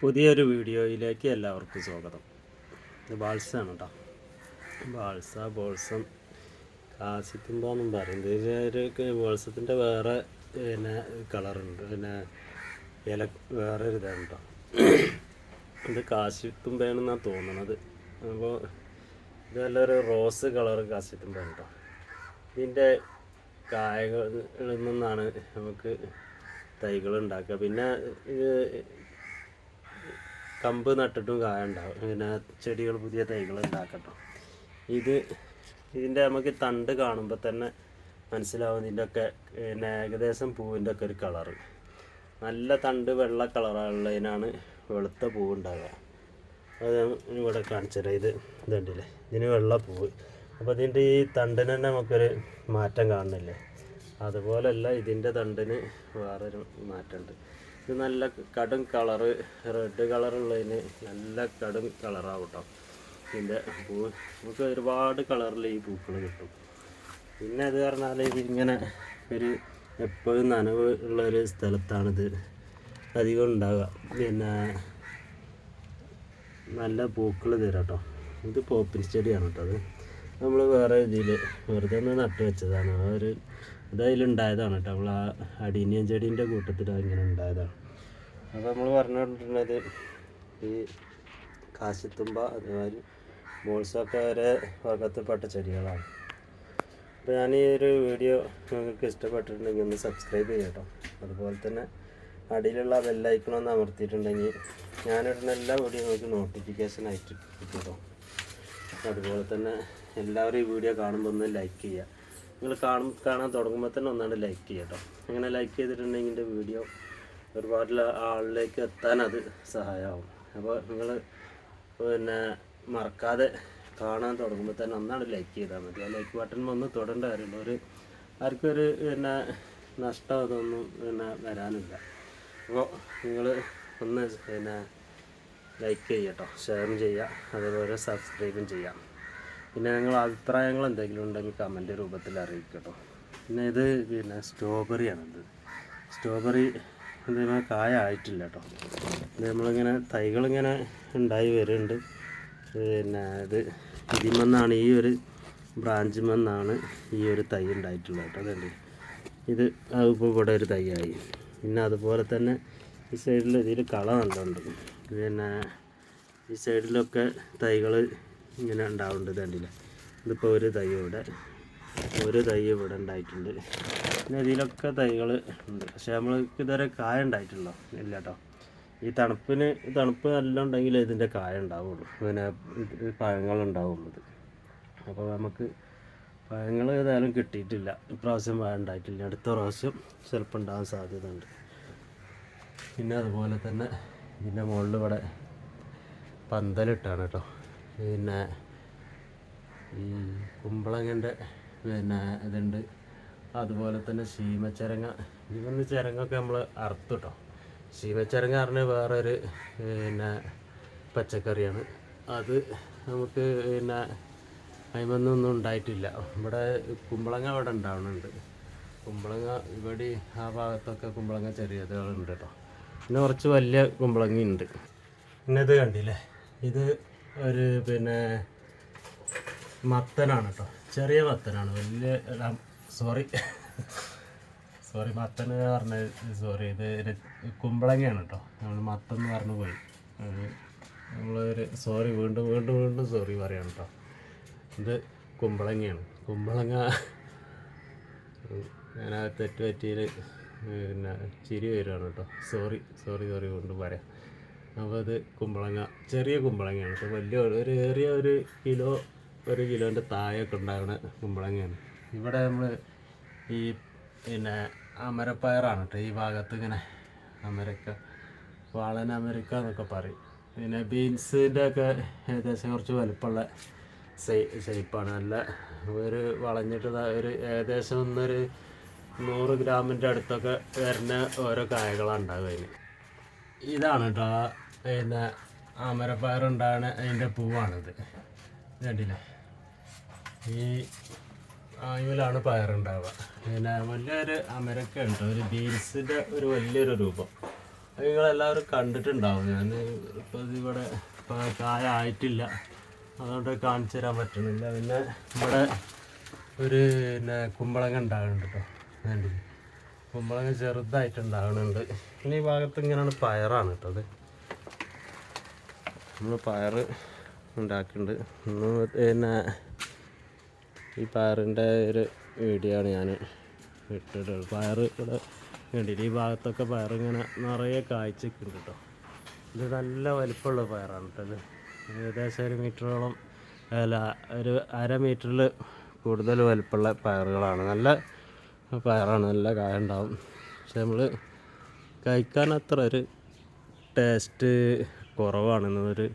പുതിയൊരു വീഡിയോയിലേക്ക് എല്ലാവർക്കും സ്വാഗതം. ഇത് ബാൾസാണ് കേട്ടോ. ബോൾസം കാശിത്തുമ്പെന്നും പറയുന്നത്. ഒരു ബോൾസത്തിൻ്റെ വേറെ പിന്നെ കളറുണ്ട്, പിന്നെ ഇല വേറെ ഒരു ഇതാണ് കേട്ടോ. ഇത് കാശിത്തുമ്പയാണെന്നാണ് തോന്നുന്നത്. അപ്പോൾ ഇത് നല്ലൊരു റോസ് കളർ കാശിത്തുമ്പയാണ് കേട്ടോ. ഇതിൻ്റെ കായകളിൽ നിന്നാണ് നമുക്ക് തൈകൾ ഉണ്ടാക്കുക. പിന്നെ ഇത് കമ്പ് നട്ടിട്ടും കായ ഉണ്ടാവും. പിന്നെ ചെടികൾ പുതിയ തൈകൾ ഉണ്ടാക്കട്ടോ. ഇതിൻ്റെ നമുക്ക് തണ്ട് കാണുമ്പോൾ തന്നെ മനസ്സിലാവും ഇതിൻ്റെയൊക്കെ പിന്നെ ഏകദേശം പൂവിൻ്റെ ഒക്കെ ഒരു കളറ്. നല്ല തണ്ട് വെള്ള കളറുള്ളതിനാണ് വെളുത്ത പൂവ് ഉണ്ടാവുക. അത് ഇവിടെ കാണിച്ചുതരാം. ഇത് കണ്ടില്ലേ, ഇതിന് വെള്ള പൂവ്. അപ്പോൾ ഇതിൻ്റെ ഈ തണ്ടിന് തന്നെ നമുക്കൊരു മാറ്റം കാണുന്നില്ലേ? അതുപോലെയല്ല ഇതിൻ്റെ തണ്ടിന് വേറൊരു മാറ്റമുണ്ട്. ഇത് നല്ല കടും കളറ്, റെഡ് കളറുള്ളതിന് നല്ല കടും കളറാവും കേട്ടോ. ഇതിൻ്റെ പൂവ് നമുക്ക് ഒരുപാട് കളറിൽ ഈ പൂക്കൾ കിട്ടും. പിന്നെ അത് പറഞ്ഞാൽ ഇതിങ്ങനെ ഒരു എപ്പോഴും നനവ് ഉള്ളൊരു സ്ഥലത്താണിത് അധികം ഉണ്ടാവുക. പിന്നെ നല്ല പൂക്കൾ തരാം കേട്ടോ. ഇത് പോപ്പിൻ ചെടിയാണ് കേട്ടോ. അത് നമ്മൾ വേറെ ഇതിൽ വെറുതെ ഒന്ന് നട്ട് വെച്ചതാണ്. ഇതതിലുണ്ടായതാണ് കേട്ടോ. നമ്മൾ ആ അടീനിയൻ ചെടീൻ്റെ കൂട്ടത്തിൽ ഇങ്ങനെ ഉണ്ടായതാണ്. അപ്പോൾ നമ്മൾ പറഞ്ഞുകൊണ്ടിരുന്നത് ഈ കാശിത്തുമ്പ അതുമാതിരി ബോൾസൊക്കെ ഒരേ വർഗത്തിൽപ്പെട്ട ചെടികളാണ്. അപ്പോൾ ഞാൻ ഈ ഒരു വീഡിയോ നിങ്ങൾക്ക് ഇഷ്ടപ്പെട്ടിട്ടുണ്ടെങ്കിൽ ഒന്ന് സബ്സ്ക്രൈബ് ചെയ്യാം കേട്ടോ. അതുപോലെ തന്നെ അടിയിലുള്ള ബെല്ലൈക്കണൊന്ന് അമർത്തിയിട്ടുണ്ടെങ്കിൽ ഞാനിടുന്ന എല്ലാ വീഡിയോ നിങ്ങൾക്ക് നോട്ടിഫിക്കേഷനായിട്ട് കിട്ടും. അതുപോലെ തന്നെ എല്ലാവരും ഈ വീഡിയോ കാണുമ്പോൾ ഒന്ന് ലൈക്ക് ചെയ്യുക. നിങ്ങൾ കാണാൻ തുടങ്ങുമ്പോൾ തന്നെ ഒന്നാണ് ലൈക്ക് ചെയ്യുക കേട്ടോ. അങ്ങനെ ലൈക്ക് ചെയ്തിട്ടുണ്ടെങ്കിൽ എൻ്റെ വീഡിയോ ഒരുപാട് ആളിലേക്ക് എത്താൻ അത് സഹായമാവും. അപ്പോൾ നിങ്ങൾ പിന്നെ മറക്കാതെ കാണാൻ തുടങ്ങുമ്പോൾ തന്നെ ഒന്നാണ് ലൈക്ക് ചെയ്താൽ മതി. ആ ലൈക്ക് ബട്ടൺ ഒന്ന് തൊടേണ്ട കാര്യമുള്ളൂ. ആർക്കൊരു പിന്നെ നഷ്ടം അതൊന്നും പിന്നെ വരാനില്ല. അപ്പോൾ നിങ്ങൾ ഒന്ന് പിന്നെ ലൈക്ക് ചെയ്യട്ടോ, ഷെയറും ചെയ്യുക, അതേപോലെ സബ്സ്ക്രൈബും ചെയ്യാം. പിന്നെ നിങ്ങൾ അഭിപ്രായങ്ങൾ എന്തെങ്കിലും ഉണ്ടെങ്കിൽ കമൻറ്റ് രൂപത്തിൽ അറിയിക്കട്ടോ. പിന്നെ ഇത് പിന്നെ സ്ട്രോബെറിയാണിത്. സ്ട്രോബെറി ഇതിന് കായ ആയിട്ടില്ല കേട്ടോ. ഇത് നമ്മളിങ്ങനെ തൈകളിങ്ങനെ ഉണ്ടായി വരുന്നുണ്ട്. പിന്നെ ഇതിമെന്നാണ് ഈ ഒരു ബ്രാഞ്ചിമെന്നാണ് ഈ ഒരു തൈ ഉണ്ടായിട്ടുള്ളത് കേട്ടോ. അതുണ്ട് ഇത് അതിപ്പോൾ ഇവിടെ ഒരു തൈയായി. പിന്നെ അതുപോലെ തന്നെ ഈ സൈഡിൽ ഇതിൽ കള നല്ലുണ്ട്. പിന്നെ ഈ സൈഡിലൊക്കെ തൈകൾ ഇങ്ങനെ ഉണ്ടാവുന്നുണ്ട്. ഇതുണ്ടല്ലേ, ഇതിപ്പോൾ ഒരു തൈ ഇവിടെ ഉണ്ടായിട്ടുണ്ട്. പിന്നെ ഇതിലൊക്കെ തൈകൾ ഉണ്ട്. പക്ഷേ നമ്മൾക്ക് ഇതുവരെ കായ ഉണ്ടായിട്ടുള്ളൂ ഇല്ല കേട്ടോ. ഈ തണുപ്പ് നല്ല ഉണ്ടെങ്കിൽ ഇതിൻ്റെ കായ ഉണ്ടാവുള്ളൂ, പിന്നെ പഴങ്ങളുണ്ടാവുള്ളൂ. അപ്പോൾ നമുക്ക് പഴങ്ങൾ ഏതായാലും കിട്ടിയിട്ടില്ല. ഇപ്രാവശ്യം പഴം ഉണ്ടായിട്ടില്ല. അടുത്ത പ്രാവശ്യം ചിലപ്പോൾ ഉണ്ടാകാൻ സാധ്യത ഉണ്ട്. പിന്നെ അതുപോലെ തന്നെ ഇതിൻ്റെ മുകളിൽ ഇവിടെ പന്തലിട്ടാണ് കേട്ടോ. പിന്നെ ഈ കുമ്പളങ്ങൻ്റെ പിന്നെ ഇതുണ്ട്. അതുപോലെ തന്നെ ശീമച്ചരങ്ങ ചിരങ്ങൊക്കെ നമ്മൾ അറുത്തു കേട്ടോ. ശീമച്ചരങ്ങ പറഞ്ഞാൽ വേറൊരു പിന്നെ പച്ചക്കറിയാണ്. അത് നമുക്ക് പിന്നെ അതിമൊന്നും ഉണ്ടായിട്ടില്ല. ഇവിടെ കുമ്പളങ്ങ ഇവിടെ ഉണ്ടാവുന്നുണ്ട്. കുമ്പളങ്ങ ഇവിടെ ആ ഭാഗത്തൊക്കെ കുമ്പളങ്ങ ചെറിയതുകളുണ്ട് കേട്ടോ. പിന്നെ കുറച്ച് വലിയ കുമ്പളങ്ങയുണ്ട്. പിന്നെ ഇത് കണ്ടില്ലേ, ഇത് ഒരു പിന്നെ മത്തനാണ് കേട്ടോ. ചെറിയ മത്തനാണ്. വലിയ മത്തൻ പറഞ്ഞ ഇത് കുമ്പളങ്ങയാണ് കേട്ടോ. നമ്മൾ മത്തൻ എന്ന് പറഞ്ഞു പോയി. വീണ്ടും സോറി പറയാണ് കേട്ടോ. ഇത് കുമ്പളങ്ങയാണ്. കുമ്പളങ്ങ ഞാൻ ആ തെറ്റ് പറ്റിയിൽ പിന്നെ ചിരി വരുവാണ് കേട്ടോ. സോറി കൊണ്ട് പറയാം. അപ്പോൾ അത് ചെറിയ കുമ്പളങ്ങയാണ് കേട്ടോ. വലിയ ഒരു കിലോൻ്റെ താഴെയൊക്കെ ഉണ്ടാകുന്ന കുമ്പളങ്ങയാണ്. ഇവിടെ നമ്മൾ ഈ പിന്നെ അമരപ്പയറാണ് കേട്ടോ. ഈ ഭാഗത്ത് ഇങ്ങനെ വാളൻ അമരക്ക എന്നൊക്കെ പറയും. പിന്നെ ബീൻസിൻ്റെ ഒക്കെ ഏകദേശം കുറച്ച് വലുപ്പമുള്ള ഷേപ്പാണ്. നല്ല ഒരു വളഞ്ഞിട്ട് ഒരു ഏകദേശം 100 ഗ്രാമിൻ്റെ അടുത്തൊക്കെ വരുന്ന ഓരോ കായകളാണ് ഉണ്ടാവുക. അതിന് ഇതാണ് കേട്ടോ പിന്നെ അമരപ്പയറുണ്ടാകുന്ന അതിൻ്റെ പൂവാണിത്. കണ്ടില്ലേ, ഈ ആയുലാണ് പയറുണ്ടാവുക. പിന്നെ വലിയൊരു അമരക്ക ഉണ്ട്, ഒരു ബീൻസിൻ്റെ ഒരു വലിയൊരു രൂപം. നിങ്ങളെല്ലാവരും കണ്ടിട്ടുണ്ടാവും. ഞാൻ ഇപ്പോൾ ഇതിവിടെ കായ ആയിട്ടില്ല, അതുകൊണ്ട് കാണിച്ചു തരാൻ പറ്റുന്നില്ല. പിന്നെ ഇവിടെ ഒരു കുമ്പളങ്ങ ഉണ്ടാകുന്നുണ്ട് കേട്ടോ. വേണ്ടി കുമ്പളങ്ങ ചെറുതായിട്ടുണ്ടാകുന്നുണ്ട്. പിന്നെ ഈ ഭാഗത്ത് ഇങ്ങനെയാണ് പയറാണ് കേട്ടോ. അത് നമ്മൾ പയർ ഉണ്ടാക്കുന്നുണ്ട്. പിന്നെ ഈ പയറിൻ്റെ ഒരു വീഡിയോ ആണ് ഞാൻ ഇട്ടിട്ടുള്ളത്. പയർ ഇവിടെ വേണ്ടിയിട്ട് ഈ ഭാഗത്തൊക്കെ പയറിങ്ങനെ നിറയെ കായ്ച്ചിട്ടുണ്ട് കേട്ടോ. ഇത് നല്ല വലിപ്പമുള്ള പയറാണ് കേട്ടോ. ഇത് ഏകദേശം 1 മീറ്ററോളം അല്ല, ഒരു 1/2 മീറ്ററിൽ കൂടുതൽ വലിപ്പമുള്ള പയറുകളാണ്. നല്ല പയറാണ്, നല്ല കായ ഉണ്ടാവും. പക്ഷെ നമ്മൾ കഴിക്കാൻ അത്ര ഒരു ടേസ്റ്റ് കുറവാണ്. എന്നൊരു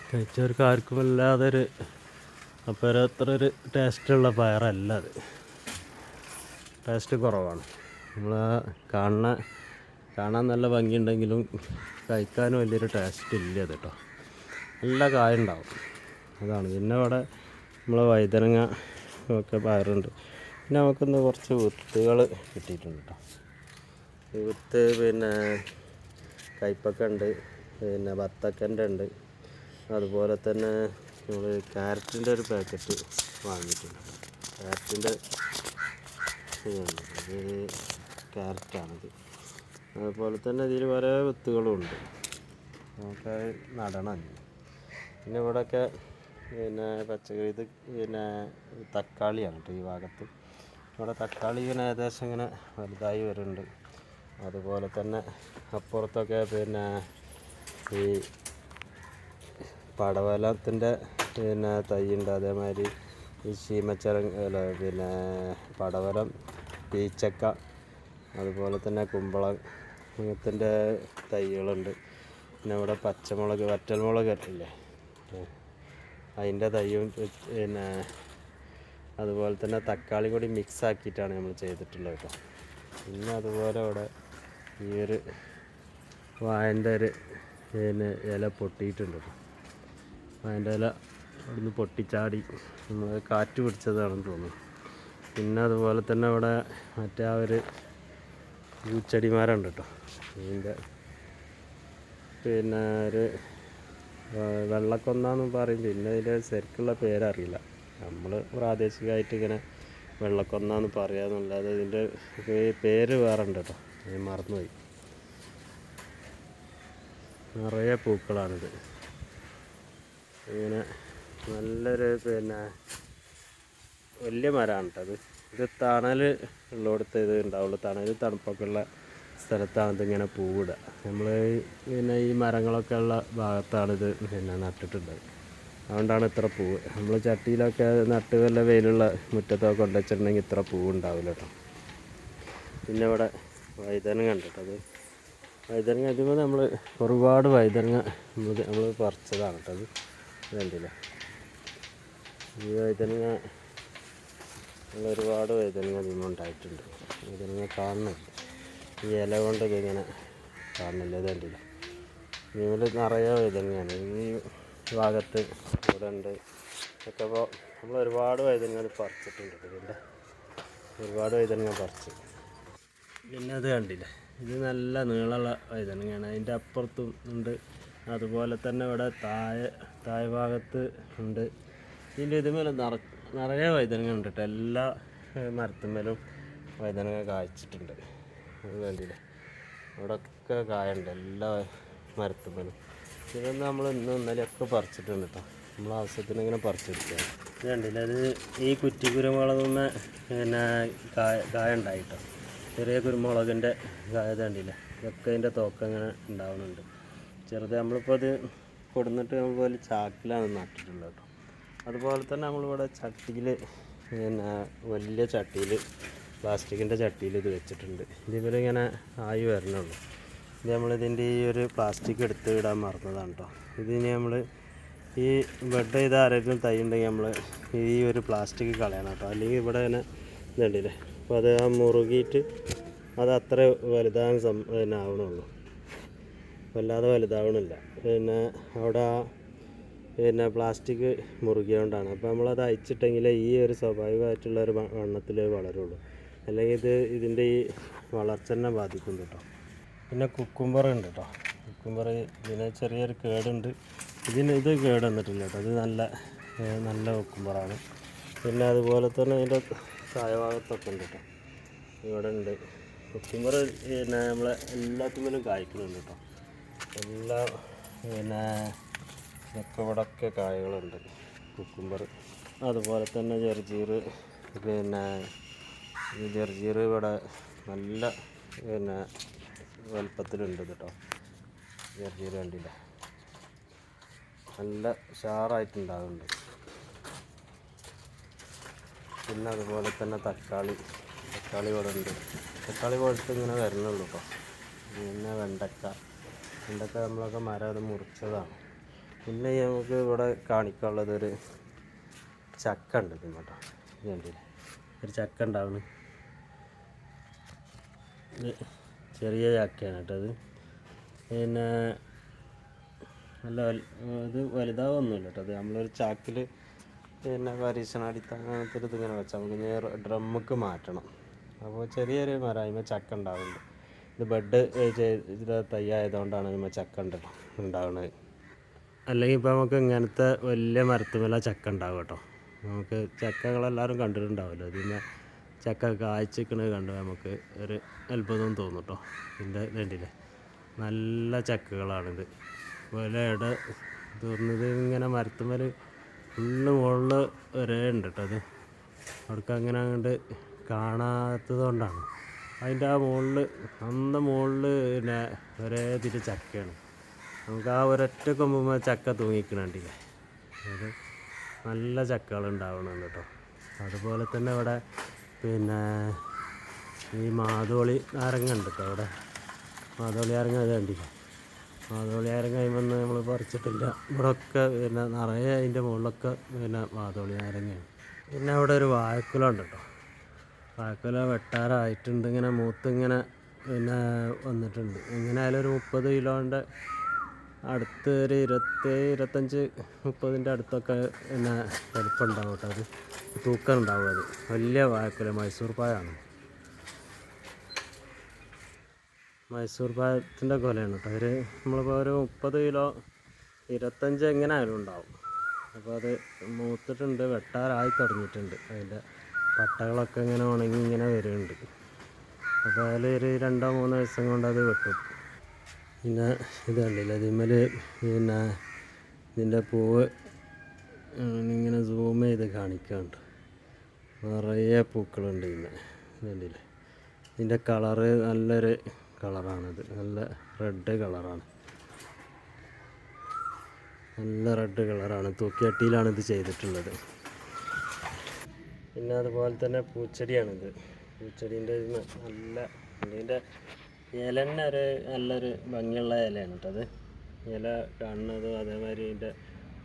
കഴിച്ചവർക്ക് ആർക്കും വല്ലാതൊരു അപ്പോൾ അത്ര ഒരു ടേസ്റ്റുള്ള പയറല്ല അത്. ടേസ്റ്റ് കുറവാണ്. നമ്മൾ കാണാൻ നല്ല ഭംഗിയുണ്ടെങ്കിലും കഴിക്കാനും വലിയൊരു ടേസ്റ്റ് ഇല്ല അത് കേട്ടോ. നല്ല കായ ഉണ്ടാവും, അതാണ്. പിന്നെ അവിടെ നമ്മൾ വഴുതനങ്ങ ഒക്കെ പയറുണ്ട്. പിന്നെ നമുക്കിന്ന് കുറച്ച് വിത്തുകൾ കിട്ടിയിട്ടുണ്ട് കേട്ടോ. വിത്ത് പിന്നെ കയ്പ്പക്ക ഉണ്ട്, പിന്നെ ബത്തക്കൻ്റെ ഉണ്ട്. അതുപോലെ തന്നെ നമ്മൾ ക്യാരറ്റിൻ്റെ ഒരു പാക്കറ്റ് വാങ്ങിയിട്ടുണ്ട്. ക്യാരറ്റിൻ്റെ ഇത് ക്യാരറ്റാണിത്. അതുപോലെ തന്നെ ഇതിൽ പല വിത്തുകളും ഉണ്ട്, നമുക്ക് നടണം. പിന്നെ ഇവിടെയൊക്കെ പിന്നെ പച്ചക്കറി, ഇത് പിന്നെ തക്കാളിയാണ് കേട്ടോ. ഈ ഭാഗത്ത് ഇവിടെ തക്കാളി ഇങ്ങനെ ഏകദേശം ഇങ്ങനെ വലുതായി വരുന്നുണ്ട്. അതുപോലെ തന്നെ അപ്പുറത്തൊക്കെ പിന്നെ ഈ പടവലത്തിൻ്റെ പിന്നെ തൈയുണ്ട്. അതേമാതിരി ഈ ചീമച്ചരങ്ങ, പിന്നെ പടവലം, പീച്ചക്ക, അതുപോലെ തന്നെ കുമ്പളത്തിൻ്റെ തൈകളുണ്ട്. പിന്നെ ഇവിടെ പച്ചമുളക്, വറ്റൽമുളക് ഇല്ലേ, അതിൻ്റെ തൈയും പിന്നെ അതുപോലെ തന്നെ തക്കാളി കൂടി മിക്സ് ആക്കിയിട്ടാണ് നമ്മൾ ചെയ്തിട്ടുള്ളത് കേട്ടോ. പിന്നെ അതുപോലെ ഇവിടെ ഈ ഒരു വാഴൻ്റെ ഒരു പിന്നെ ഇല പൊട്ടിയിട്ടുണ്ട്. വാഴൻ്റെ ഇല അവിടുന്ന് പൊട്ടിച്ചാടി നമ്മൾ കാറ്റ് പിടിച്ചതാണെന്ന് തോന്നുന്നു. പിന്നെ അതുപോലെ തന്നെ ഇവിടെ മറ്റേ ആ ഒരു പൂച്ചെടിമാരുണ്ട് കേട്ടോ. ഇതിൻ്റെ പിന്നെ ഒരു വെള്ളക്കൊന്നാന്ന് പറയും. പിന്നെ ഇതിൻ്റെ ശരിക്കുള്ള പേരറിയില്ല. നമ്മൾ പ്രാദേശികമായിട്ട് ഇങ്ങനെ വെള്ളക്കൊന്നാന്ന് പറയാമെന്നല്ലാതെ ഇതിൻ്റെ പേര് വേറെ ഉണ്ട് കേട്ടോ. ഞാൻ മറന്നുപോയി. നിറയെ പൂക്കളാണിത്. ഇങ്ങനെ നല്ലൊരു പിന്നെ വലിയ മരമാണ് കേട്ടോ. ഇത് തണൽ ഉള്ളിടത്ത് ഇത് ഉണ്ടാവുള്ളൂ. തണൽ തണുപ്പൊക്കെ ഉള്ള സ്ഥലത്താണ് ഇതിങ്ങനെ പൂവിടുക. നമ്മൾ പിന്നെ ഈ മരങ്ങളൊക്കെ ഉള്ള ഭാഗത്താണിത് പിന്നെ നട്ടിട്ടുള്ളത്. അതുകൊണ്ടാണ് ഇത്ര പൂവ്. നമ്മൾ ചട്ടിയിലൊക്കെ നട്ട് വല്ല വെയിലുള്ള മുറ്റത്തൊക്കെ കൊണ്ടുവച്ചിട്ടുണ്ടെങ്കിൽ ഇത്ര പൂവ് ഉണ്ടാവില്ല കേട്ടോ. പിന്നെ ഇവിടെ വഴുതനങ്ങ ഉണ്ട് കേട്ടോ. അത് വഴുതനങ്ങ ഇതിപ്പോൾ നമ്മൾ ഒരുപാട് വഴുതനങ്ങ നമ്മൾ പറിച്ചതാണ് കേട്ടോ. അത് കണ്ടില്ല, ഈ വഴുതനങ്ങ നമ്മൾ ഒരുപാട് വഴുതനങ്ങ ഇതിന് ഉണ്ടായിട്ടുണ്ട്. വഴുതനങ്ങ കാണുന്നില്ല, ഈ ഇല കൊണ്ട് ഇതിങ്ങനെ കാണുന്നില്ല. ഇത് കണ്ടില്ല, ഇതിൽ നിറയെ വഴുതനങ്ങയാണ്. ഈ ഭാഗത്ത് ഇവിടെ ഉണ്ട് ഒക്കെ. അപ്പോൾ നമ്മൾ ഒരുപാട് വഴുതനങ്ങ പറിച്ചിട്ടുണ്ട്. ഇതിൻ്റെ ഒരുപാട് വഴുതനങ്ങ പറിച്ച്. പിന്നെ അത് കണ്ടില്ല, ഇത് നല്ല നീളമുള്ള വഴുതനങ്ങയാണ്. അതിൻ്റെ അപ്പുറത്തും ഉണ്ട്. അതുപോലെ തന്നെ ഇവിടെ താഴെ ഭാഗത്ത് ഉണ്ട്. ഇതിൻ്റെ ഇതുമേലെ നിറയെ വഴുതനങ്ങ ഉണ്ട് കേട്ടോ. എല്ലാ മരത്തുമ്മേലും വഴുതനങ്ങ കായ്ച്ചിട്ടുണ്ട്. അത് കണ്ടില്ലേ, ഇവിടെയൊക്കെ കായുണ്ട് എല്ലാ മരത്തുമ്മേലും. ഇതൊന്നും നമ്മൾ ഇന്നും ഇന്നലെയൊക്കെ പറിച്ചിട്ടുണ്ട് കേട്ടോ. നമ്മൾ ആവശ്യത്തിന് ഇങ്ങനെ പറിച്ചെടുക്കുകയാണ്. ഇത് കണ്ടില്ല, അത് ഈ കുറ്റി കുരുമുളകുന്ന പിന്നെ കായ ഉണ്ടായിട്ടോ. ചെറിയ കുരുമുളകിൻ്റെ കായ കണ്ടില്ല. ഇതൊക്കെ അതിൻ്റെ തോക്ക ഇങ്ങനെ ഉണ്ടാവുന്നുണ്ട്. ചെറുത് നമ്മളിപ്പോൾ അത് കൊടുന്നിട്ട് നമ്മൾ ചാക്കിലാണ് നട്ടിട്ടുള്ളത് കേട്ടോ. അതുപോലെ തന്നെ നമ്മളിവിടെ ചട്ടിയിൽ പിന്നെ വലിയ ചട്ടിയിൽ, പ്ലാസ്റ്റിക്കിൻ്റെ ചട്ടിയിൽ ഇത് വെച്ചിട്ടുണ്ട്. ഇതിൽ ഇങ്ങനെ ആയി വരണുള്ളൂ. ഇത് നമ്മളിതിൻ്റെ ഈ ഒരു പ്ലാസ്റ്റിക് എടുത്ത് ഇടാൻ മറന്നതാണ് കേട്ടോ. ഇതിന് നമ്മൾ ഈ ബെഡ് ചെയ്ത് ആരെങ്കിലും തൈ ഉണ്ടെങ്കിൽ നമ്മൾ ഈ ഒരു പ്ലാസ്റ്റിക് കളയണം കേട്ടോ. അല്ലെങ്കിൽ ഇവിടെ ഇങ്ങനെ ഇതുണ്ടല്ലേ, അപ്പോൾ അത് ആ മുറുകിയിട്ട് അത് അത്ര വലുതാൻ പിന്നെ ആവണുള്ളൂ, വല്ലാതെ വലുതാവണില്ല. പിന്നെ അവിടെ പിന്നെ പ്ലാസ്റ്റിക് മുറുകിയോണ്ടാണ്. അപ്പോൾ നമ്മളത് അയച്ചിട്ടെങ്കിൽ ഈ ഒരു സ്വാഭാവികമായിട്ടുള്ളൊരു വണ്ണത്തിൽ വളരുള്ളൂ. അല്ലെങ്കിൽ ഇതിൻ്റെ ഈ വളർച്ച തന്നെ ബാധിക്കും കേട്ടോ. പിന്നെ കുക്കുംബർ ഉണ്ട് കേട്ടോ. കുക്കുംബർ ഇതിന് ചെറിയൊരു കേടുണ്ട്. ഇത് കേട് വന്നിട്ടില്ല കേട്ടോ. ഇത് നല്ല കുക്കുംബറാണ്. പിന്നെ അതുപോലെ തന്നെ അതിൻ്റെ താഴെഭാഗത്തൊക്കെ ഉണ്ട് കേട്ടോ. ഇവിടെ ഉണ്ട് കുക്കുംബർ. പിന്നെ നമ്മളെ എല്ലാത്തിനും കായ്ക്കുന്നുണ്ട് കേട്ടോ. പിന്നെ ഇവിടൊക്കെ കായകളുണ്ട് കുക്കുംബർ. അതുപോലെ തന്നെ ജർജീർ. പിന്നെ ഈ ജർജീർ ഇവിടെ നല്ല വലുപ്പത്തിലുണ്ട് കേട്ടോ. ജർജീർ കണ്ടില്ല, നല്ല ഉഷാറായിട്ടുണ്ടാകുന്നുണ്ട്. പിന്നെ അതുപോലെ തന്നെ തക്കാളി ഇവിടെ ഉണ്ട്. തക്കാളി പോലത്തെ ഇങ്ങനെ വരുന്നുള്ളൂ കേട്ടോ. പിന്നെ വെണ്ടക്ക നമ്മളൊക്കെ മരം അത് മുറിച്ചതാണ്. പിന്നെ നമുക്ക് ഇവിടെ കാണിക്കാനുള്ളത് ഒരു ചക്ക ഉണ്ട് കേട്ടോ. കണ്ടില്ലേ, ഒരു ചക്ക ഉണ്ടാവുന്നു. ചെറിയ ചക്കയാണ് കേട്ടോ അത്. പിന്നെ ഇത് വലുതാവൊന്നുമില്ല കേട്ടോ. അത് നമ്മളൊരു ചാക്കിൽ പരീക്ഷണാടിസ്ഥാനത്തിൽ ഇതിങ്ങനെ വെച്ചാൽ നമുക്ക് ഡ്രമ്മുക്ക് മാറ്റണം. അപ്പോൾ ചെറിയൊരു മരം അതിന്മേൽ ചക്ക ഉണ്ടാവുന്നുണ്ട്. ഇത് ബെഡ് ചെയ്ത തയ്യായതുകൊണ്ടാണ് ഇതിന്മേൽ ചക്ക ഉണ്ടാവുന്നത്. അല്ലെങ്കിൽ ഇപ്പോൾ നമുക്ക് ഇങ്ങനത്തെ വലിയ മരത്തുമേല ചക്ക ഉണ്ടാവും കേട്ടോ. നമുക്ക് ചക്കകളെല്ലാവരും കണ്ടിട്ടുണ്ടാവുമല്ലോ. ഇതിന്മേൽ ചക്ക കായ്ച്ചിക്കണത് കണ്ട് നമുക്ക് ഒരു അത്ഭുതം തോന്നും കേട്ടോ. ഇതിൻ്റെ കണ്ടില്ലേ, നല്ല ചക്കകളാണിത്. അതുപോലെ തീർന്നത് ഇങ്ങനെ മരത്തുമേൽ ഫുള്ള് മുകളിൽ വരെ ഉണ്ട് കേട്ടോ. അത് അവിടേക്ക് അങ്ങനെ അങ്ങോട്ട് കാണാത്തത് കൊണ്ടാണ്. അതിൻ്റെ ആ മുകളിൽ പിന്നെ ഒരേ തിരി ചക്കയാണ്. നമുക്ക് ആ ഒരൊറ്റ കൊമ്പുമ്പോൾ ചക്ക തൂങ്ങിക്കണണ്ടില്ലേ. അത് നല്ല ചക്കകൾ ഉണ്ടാവണുണ്ട് കേട്ടോ. അതുപോലെ തന്നെ ഇവിടെ പിന്നെ ഈ മാതോളി നാരങ്ങ ഉണ്ട് കേട്ടോ. അവിടെ മാതോളി നാരങ്ങ അത് കണ്ടില്ലേ. മാതോളി നാരങ്ങ കഴിയുമ്പോൾ നമ്മൾ പറിച്ചിട്ടില്ല. ഇവിടെയൊക്കെ പിന്നെ നിറയെ അതിൻ്റെ മുകളിലൊക്കെ പിന്നെ മാതോളി നാരങ്ങയാണ്. പിന്നെ അവിടെ ഒരു വാഴക്കുല ഉണ്ട് കേട്ടോ. വാഴക്കുല വെട്ടാറായിട്ടുണ്ട്. ഇങ്ങനെ മൂത്തിങ്ങനെ പിന്നെ വന്നിട്ടുണ്ട്. എങ്ങനെ ആയാലും ഒരു 30 കിലോൻ്റെ അടുത്ത്, ഒരു 25-30 അടുത്തൊക്കെ പിന്നെ വലിപ്പം ഉണ്ടാവും കേട്ടോ. അത് തൂക്കം ഉണ്ടാവും. അത് വലിയ വാഴക്കുല, മൈസൂർ പഴമാണ്. മൈസൂർ പഴത്തിൻ്റെ കൊലയാണ് കേട്ടോ. നമ്മളിപ്പോൾ ഒരു 30 കിലോ 25 എങ്ങനെ ആയാലും ഉണ്ടാവും. അപ്പോൾ അത് മൂത്തിട്ടുണ്ട്, വെട്ടാറായി തുടങ്ങിയിട്ടുണ്ട്. അതിൻ്റെ പട്ടകളൊക്കെ ഇങ്ങനെ ഉണങ്ങി ഇങ്ങനെ വരുന്നുണ്ട്. അപ്പോൾ അതിലൊരു 2-3 ദിവസം കൊണ്ട് അത് വെട്ടും. പിന്നെ ഇത് കണ്ടില്ല, ഇതിന്മേൽ പിന്നെ ഇതിൻ്റെ പൂവ് ഇങ്ങനെ സൂം ചെയ്ത് കാണിക്കാറുണ്ട്. നിറയെ പൂക്കളുണ്ട്. കണ്ടില്ലേ, ഇതിൻ്റെ കളറ് നല്ലൊരു കളറാണിത്. നല്ല റെഡ് കളറാണ്. തൂക്കിയട്ടിയിലാണ് ഇത് ചെയ്തിട്ടുള്ളത്. പിന്നെ അതുപോലെ തന്നെ പൂച്ചെടിയാണിത്. പൂച്ചെടീൻ്റെ ഇതിൻ്റെ ഇല തന്നെ നല്ലൊരു ഭംഗിയുള്ള ഇലയാണ് കേട്ടോ. അത് ഇല കാണുന്നതും അതേമാതിരി ഇതിൻ്റെ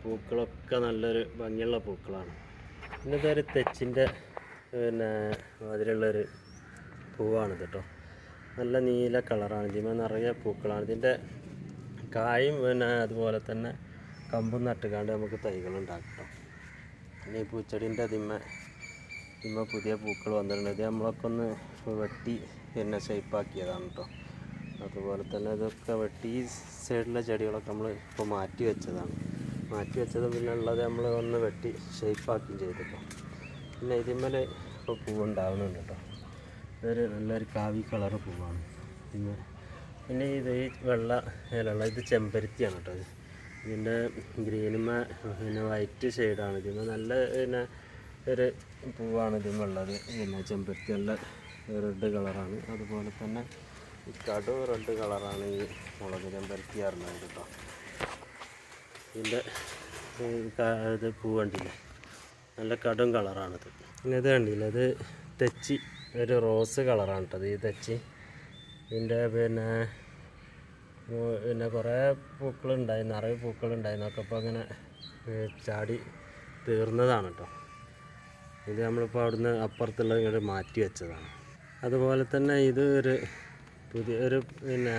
പൂക്കളൊക്കെ നല്ലൊരു ഭംഗിയുള്ള പൂക്കളാണ്. പിന്നെ ഇതൊരു തെച്ചിൻ്റെ പിന്നെ മാതിരിയുള്ളൊരു പൂവാണിത് കേട്ടോ. നല്ല നീല കളറാണ്. ഇതിന്മേൽ നിറയെ പൂക്കളാണ്. ഇതിൻ്റെ കായും പിന്നെ അതുപോലെ തന്നെ കമ്പും നട്ടുകാണ്ട് നമുക്ക് തൈകളുണ്ടാക്കും കേട്ടോ. പിന്നെ ഈ പൂച്ചെടീൻ്റെ ഇതിന്മേൽ പുതിയ പൂക്കൾ വന്നിട്ടുണ്ട്. ഇത് നമ്മളൊക്കെ ഒന്ന് വെട്ടി പിന്നെ ഷേപ്പാക്കിയതാണ് കേട്ടോ. അതുപോലെ തന്നെ ഇതൊക്കെ വെട്ടി ഈ സൈഡിലെ ചെടികളൊക്കെ നമ്മൾ ഇപ്പോൾ മാറ്റി വെച്ചതും പിന്നെ ഉള്ളത് നമ്മൾ ഒന്ന് വെട്ടി ഷേപ്പാക്കുകയും ചെയ്തിട്ടോ. പിന്നെ ഇതിന്മേൽ ഇപ്പോൾ പൂവുണ്ടാവുന്നുണ്ട് കേട്ടോ. ഇതൊരു നല്ലൊരു കാവി കളറ് പൂവാണ്. പിന്നെ ഇത് ഈ വെള്ള ഇലുള്ള ഇത് ചെമ്പരത്തിയാണ് കേട്ടോ. ഇതിൻ്റെ ഗ്രീനുമ പിന്നെ വൈറ്റ് ഷെയ്ഡാണ്. ഇതിന് നല്ല പിന്നെ ഒരു പൂവാണ് ഇതിനുള്ളത്. പിന്നെ ചെമ്പരത്തി നല്ല റെഡ് കളറാണ്. അതുപോലെ തന്നെ ഈ കടു റെഡ് കളറാണ് ഈ മുളക് ചെമ്പരത്തി അറിഞ്ഞത് കേട്ടോ. ഇതിൻ്റെ ഇത് പൂ കണ്ടില്ലേ, നല്ല കടും കളറാണിത്. പിന്നെ ഇത് കണ്ടില്ല, ഇത് തെച്ചി ഒരു റോസ് കളറാണ് കേട്ടോ. ഈ തെച്ചി ഇതിൻ്റെ പിന്നെ കുറേ പൂക്കളുണ്ടായി, നിറയെ പൂക്കളുണ്ടായിരുന്നൊക്കെ ഇപ്പോൾ അങ്ങനെ ചാടി തീർന്നതാണ് കേട്ടോ. ഇത് നമ്മളിപ്പോൾ അവിടുന്ന് അപ്പുറത്തുള്ള ഇങ്ങോട്ട് മാറ്റി വെച്ചതാണ്. അതുപോലെ തന്നെ ഇത് പുതിയൊരു പിന്നെ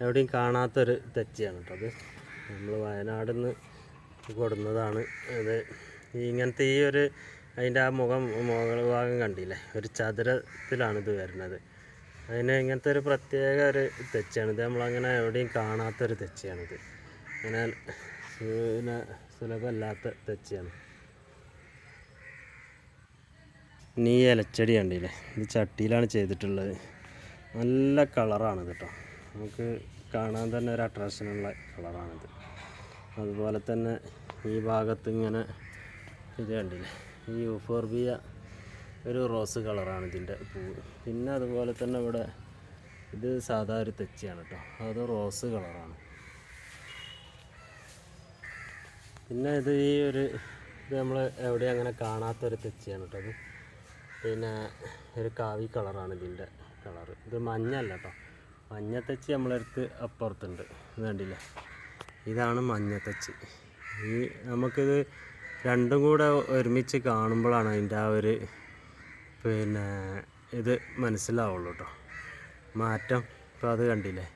എവിടെയും കാണാത്തൊരു തെച്ചിയാണ് കേട്ടോ. അത് നമ്മൾ വയനാട്ടിൽ നിന്ന് കൊടുന്നതാണ്. അത് ഇങ്ങനത്തെ അതിൻ്റെ ആ മുകൾ ഭാഗം കണ്ടില്ലേ, ഒരു ചതുരത്തിലാണ് ഇത് വരുന്നത്. അതിന് ഇങ്ങനത്തെ ഒരു പ്രത്യേക ഒരു തെച്ചിയാണ് ഇത്. നമ്മളങ്ങനെ എവിടെയും കാണാത്തൊരു തെച്ചിയാണിത്. അങ്ങനെ പിന്നെ സുലഭമല്ലാത്ത തെച്ചിയാണ്. ഇനി ഈ ഇലച്ചെടി കണ്ടില്ലേ, ഇത് ചട്ടിയിലാണ് ചെയ്തിട്ടുള്ളത്. നല്ല കളറാണിത് കേട്ടോ. നമുക്ക് കാണാൻ തന്നെ ഒരു അട്രാക്ഷനുള്ള കളറാണിത്. അതുപോലെ തന്നെ ഈ ഭാഗത്ത് ഇങ്ങനെ ഇത് കണ്ടില്ലേ, ഈ യൂഫോർബിയ ഒരു റോസ് കളറാണ് ഇതിൻ്റെ പൂവ്. പിന്നെ അതുപോലെ തന്നെ ഇവിടെ ഇത് സാധാ ഒരു തെച്ചിയാണ് കേട്ടോ, അത് റോസ് കളറാണ്. പിന്നെ ഇത് ഇത് നമ്മൾ എവിടെ അങ്ങനെ കാണാത്തൊരു തെച്ചിയാണ് കേട്ടോ. അത് പിന്നെ ഒരു കാവി കളറാണ് ഇതിൻ്റെ കളറ്. ഇത് മഞ്ഞല്ല കേട്ടോ, മഞ്ഞത്തെച്ചി നമ്മളടുത്ത് അപ്പുറത്തുണ്ട്. ഇത് കണ്ടില്ലേ, ഇതാണ് മഞ്ഞത്തെച്ചി. ഈ നമുക്കിത് രണ്ടും കൂടെ ഒരുമിച്ച് കാണുമ്പോഴാണ് അതിൻ്റെ ആ ഒരു പിന്നെ ഇത് മനസ്സിലാവുള്ളൂ കേട്ടോ, മാറ്റം. ഇപ്പോൾ അത് കണ്ടില്ലേ.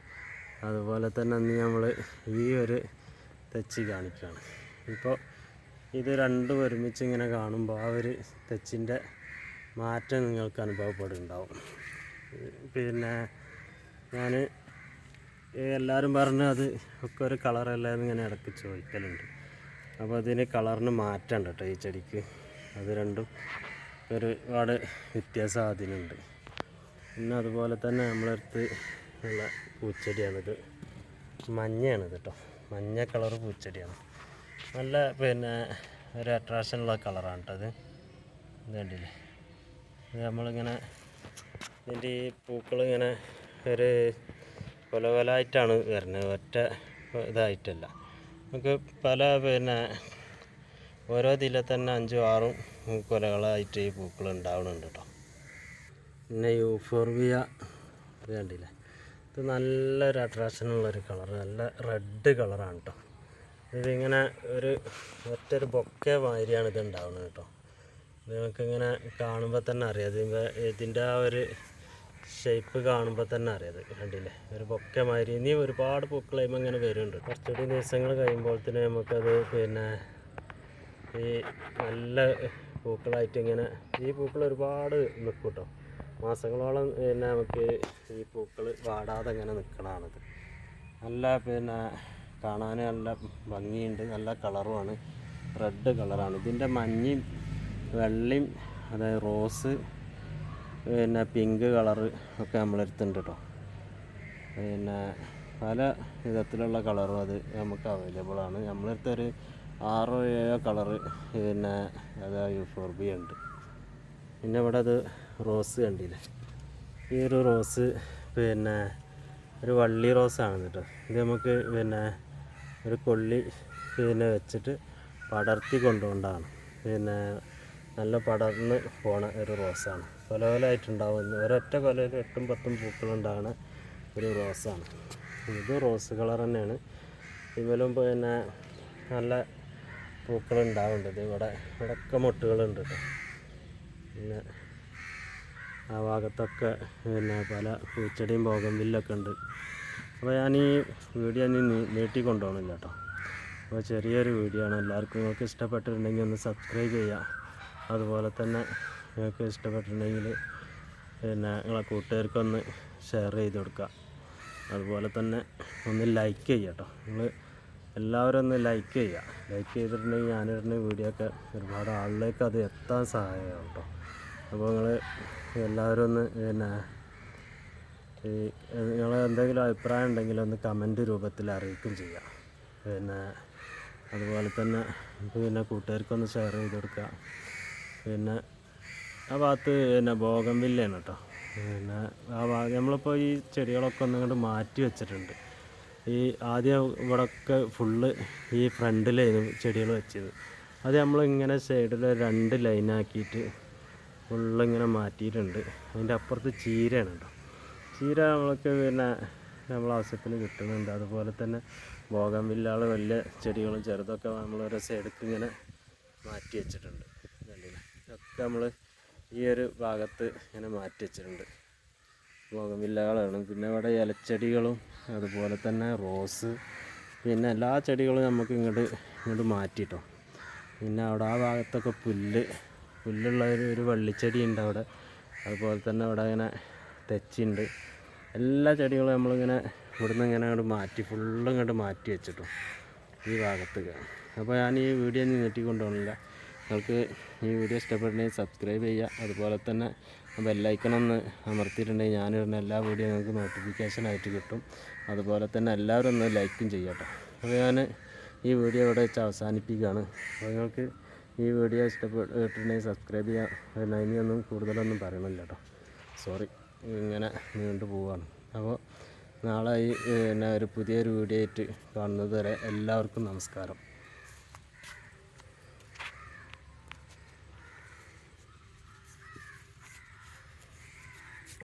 അതുപോലെ തന്നെ അന്ന് നമ്മൾ ഈ ഒരു തെച്ചി കാണിക്കുകയാണ്. ഇപ്പോൾ ഇത് രണ്ടും ഒരുമിച്ച് ഇങ്ങനെ കാണുമ്പോൾ ആ ഒരു തെച്ചിൻ്റെ മാറ്റം നിങ്ങൾക്ക് അനുഭവപ്പെടുന്നുണ്ടാവും. പിന്നെ ഞാൻ എല്ലാവരും പറഞ്ഞ് അത് ഒക്കെ ഒരു കളറല്ല എന്നിങ്ങനെ ഇടയ്ക്ക് ചോദിക്കലുണ്ട്. അപ്പോൾ അതിന് കളറിന് മാറ്റമുണ്ട് കേട്ടോ ഈ ചെടിക്ക്. അത് രണ്ടും ഒരുപാട് വ്യത്യാസം അതിനുണ്ട്. പിന്നെ അതുപോലെ തന്നെ നമ്മളടുത്ത് ഉള്ള പൂച്ചെടിയാണിത്, മഞ്ഞയാണിത് കേട്ടോ. മഞ്ഞ കളർ പൂച്ചെടിയാണ്. നല്ല പിന്നെ ഒരു അട്രാക്ഷനുള്ള കളറാണ് കേട്ടോ അത്. ഇത് കണ്ടില്ലേ, ഇത് നമ്മളിങ്ങനെ ഇതിൻ്റെ ഈ പൂക്കളിങ്ങനെ ഒരു കൊലകൊലായിട്ടാണ് വരുന്നത്, ഒറ്റ ഇതായിട്ടല്ല. നമുക്ക് പല പിന്നെ ഓരോ ഇതിൽ തന്നെ 5ഉം 6ഉം കൊലകളായിട്ട് ഈ പൂക്കൾ ഉണ്ടാവുന്നുണ്ട് കേട്ടോ. പിന്നെ യൂഫോർബിയ ഇത് കണ്ടില്ലേ, ഇത് നല്ലൊരു അട്രാക്ഷനുള്ളൊരു കളറ്, നല്ല റെഡ് കളറാണ് കേട്ടോ. ഇതിങ്ങനെ ഒറ്റൊരു ബൊക്കെ മാതിരിയാണ് ഇത് ഉണ്ടാവുന്നത് കേട്ടോ. നിങ്ങൾക്കിങ്ങനെ കാണുമ്പോൾ തന്നെ അറിയാം, ഇതിൻ്റെ ആ ഒരു ഷേപ്പ് കാണുമ്പോൾ തന്നെ അറിയാം. കണ്ടില്ലേ, ഒരു ബൊക്കെ മാതിരി. ഇനി ഒരുപാട് പൂക്കൾ കഴിയുമ്പോൾ ഇങ്ങനെ വരുന്നുണ്ട്. കുറച്ചുകൂടി ദിവസങ്ങൾ കഴിയുമ്പോഴത്തേന് നമുക്കത് പിന്നെ ഈ നല്ല പൂക്കളായിട്ട് ഇങ്ങനെ ഈ പൂക്കൾ ഒരുപാട് നിൽക്കും കേട്ടോ, മാസങ്ങളോളം. പിന്നെ നമുക്ക് ഈ പൂക്കൾ വാടാതെ ഇങ്ങനെ നിൽക്കണതാണിത്. നല്ല പിന്നെ കാണാൻ നല്ല ഭംഗിയുണ്ട്, നല്ല കളറുമാണ്, റെഡ് കളറാണ്. ഇതിൻ്റെ മഞ്ഞയും വെള്ളയും അതായത് റോസ് പിന്നെ പിങ്ക് കളറ് ഒക്കെ നമ്മളെടുത്തുണ്ട് കേട്ടോ. പിന്നെ പല വിധത്തിലുള്ള കളറും അത് നമുക്ക് അവൈലബിളാണ്. നമ്മളടുത്തൊരു 6 or 7 കളറ് പിന്നെ അത് യൂഫോർബിയ ഉണ്ട്. പിന്നെ ഇവിടെ അത് റോസ് കണ്ടില്ലേ, ഈ ഒരു റോസ് പിന്നെ ഒരു വള്ളി റോസാണ് കേട്ടോ. ഇത് നമുക്ക് പിന്നെ ഒരു കൊള്ളി പിന്നെ വെച്ചിട്ട് പടർത്തി കൊണ്ടുകൊണ്ടാണ്, പിന്നെ നല്ല പടർന്ന് പോണ ഒരു റോസാണ്. കൊലകൊലായിട്ടുണ്ടാവുന്ന ഒരൊറ്റ കൊലയിൽ 8ഉം 10ഉം പൂക്കളുണ്ടാകുന്ന ഒരു റോസാണ്. ഇത് റോസ് കളർ തന്നെയാണ്. ഇവലും പിന്നെ നല്ല പൂക്കളുണ്ടാവുന്നുണ്ട്. ഇവിടെയൊക്കെ മൊട്ടുകളുണ്ട് കേട്ടോ. പിന്നെ ആ ഭാഗത്തൊക്കെ പിന്നെ പല പൂച്ചെടിയും ബോഗൺവില്ലൊക്കെ ഉണ്ട്. അപ്പോൾ ഞാൻ ഈ വീഡിയോ നീട്ടി കൊണ്ടുപോകണില്ല കേട്ടോ. അപ്പോൾ ചെറിയൊരു വീഡിയോ ആണ്. എല്ലാവർക്കും നിങ്ങൾക്ക് ഇഷ്ടപ്പെട്ടിട്ടുണ്ടെങ്കിൽ ഒന്ന് സബ്സ്ക്രൈബ് ചെയ്യുക. അതുപോലെ തന്നെ നിങ്ങൾക്ക് ഇഷ്ടപ്പെട്ടിട്ടുണ്ടെങ്കിൽ പിന്നെ നിങ്ങളെ കൂട്ടുകാർക്കൊന്ന് ഷെയർ ചെയ്ത് കൊടുക്കുക. അതുപോലെ തന്നെ ഒന്ന് ലൈക്ക് ചെയ്യുക കേട്ടോ. നിങ്ങൾ എല്ലാവരും ഒന്ന് ലൈക്ക് ചെയ്യുക. ലൈക്ക് ചെയ്തിട്ടുണ്ടെങ്കിൽ ഞാനിടുന്ന വീഡിയോ ഒക്കെ ഒരുപാട് ആളിലേക്ക് അത് എത്താൻ സഹായമാകും കേട്ടോ. അപ്പോൾ നിങ്ങൾ എല്ലാവരും ഒന്ന് പിന്നെ നിങ്ങൾ എന്തെങ്കിലും അഭിപ്രായം ഉണ്ടെങ്കിൽ ഒന്ന് കമൻറ്റ് രൂപത്തിൽ അറിയിക്കുകയും ചെയ്യാം. പിന്നെ അതുപോലെ തന്നെ പിന്നെ കൂട്ടുകാർക്കൊന്ന് ഷെയർ ചെയ്ത് കൊടുക്കുക. പിന്നെ ആ ഭാഗത്ത് പിന്നെ ബോഗൺവില്ലയാണ് കേട്ടോ. പിന്നെ ആ ഭാഗം നമ്മളിപ്പോൾ ഈ ചെടികളൊക്കെ ഒന്നങ്ങോട്ട് മാറ്റി വെച്ചിട്ടുണ്ട്. ഈ ആദ്യം ഇവിടെയൊക്കെ ഫുള്ള് ഈ ഫ്രണ്ടിലായിരുന്നു ചെടികൾ വെച്ചത്. അത് നമ്മളിങ്ങനെ സൈഡിൽ 2 ലൈനാക്കിയിട്ട് ഫുള്ളിങ്ങനെ മാറ്റിയിട്ടുണ്ട്. അതിൻ്റെ അപ്പുറത്ത് ചീരയാണ് കേട്ടോ. ചീര നമ്മൾക്ക് പിന്നെ നമ്മളെ ആവശ്യത്തിന് കിട്ടുന്നുണ്ട്. അതുപോലെ തന്നെ ബോഗൺവില്ലകൾ വലിയ ചെടികളും ചെറുതൊക്കെ നമ്മളൊരു സൈഡിലേക്ക് ഇങ്ങനെ മാറ്റി വെച്ചിട്ടുണ്ട്. ഇതൊക്കെ നമ്മൾ ഈ ഒരു ഭാഗത്ത് ഇങ്ങനെ മാറ്റി വെച്ചിട്ടുണ്ട്. ബോഗൺവില്ലകളാണ്. പിന്നെ ഇവിടെ ഇലച്ചെടികളും അതുപോലെ തന്നെ റോസ് പിന്നെ എല്ലാ ചെടികളും നമുക്ക് ഇങ്ങോട്ട് മാറ്റിട്ടോ. പിന്നെ അവിടെ ആ ഭാഗത്തൊക്കെ പുല്ലുള്ള ഒരു വള്ളിച്ചെടി ഉണ്ട് അവിടെ. അതുപോലെ തന്നെ അവിടെ ഇങ്ങനെ തെച്ചിണ്ട്, എല്ലാ ചെടികളും നമ്മളിങ്ങനെ ഇവിടുന്ന് ഇങ്ങനെ അങ്ങോട്ട് മാറ്റി ഫുള്ളും ഇങ്ങോട്ട് മാറ്റി വെച്ചിട്ടു ഈ ഭാഗത്തേക്ക്. അപ്പോൾ ഞാൻ ഈ വീഡിയോ നീട്ടിക്കൊണ്ടുപോകണില്ല. നിങ്ങൾക്ക് ഈ വീഡിയോ ഇഷ്ടപ്പെട്ടുണ്ടെങ്കിൽ സബ്സ്ക്രൈബ് ചെയ്യുക. അതുപോലെ തന്നെ ബെല്ലൈക്കണൊന്ന് അമർത്തിയിട്ടുണ്ടെങ്കിൽ ഞാനിടുന്ന എല്ലാ വീഡിയോ നിങ്ങൾക്ക് നോട്ടിഫിക്കേഷനായിട്ട് കിട്ടും. അതുപോലെ തന്നെ എല്ലാവരും ഒന്ന് ലൈക്കും ചെയ്യാം കേട്ടോ. അപ്പോൾ ഞാൻ ഈ വീഡിയോ ഇവിടെ വെച്ച് അവസാനിപ്പിക്കുകയാണ്. അപ്പോൾ നിങ്ങൾക്ക് ഈ വീഡിയോ ഇഷ്ടപ്പെട്ടിട്ടുണ്ടെങ്കിൽ സബ്സ്ക്രൈബ് ചെയ്യുക. ഇനിയൊന്നും കൂടുതലൊന്നും പറയണില്ല കേട്ടോ, സോറി, ഇങ്ങനെ നീണ്ടു പോവുകയാണ്. അപ്പോൾ നാളെ ഒരു പുതിയൊരു വീഡിയോ ആയിട്ട് കാണുന്നത് വരെ എല്ലാവർക്കും നമസ്കാരം.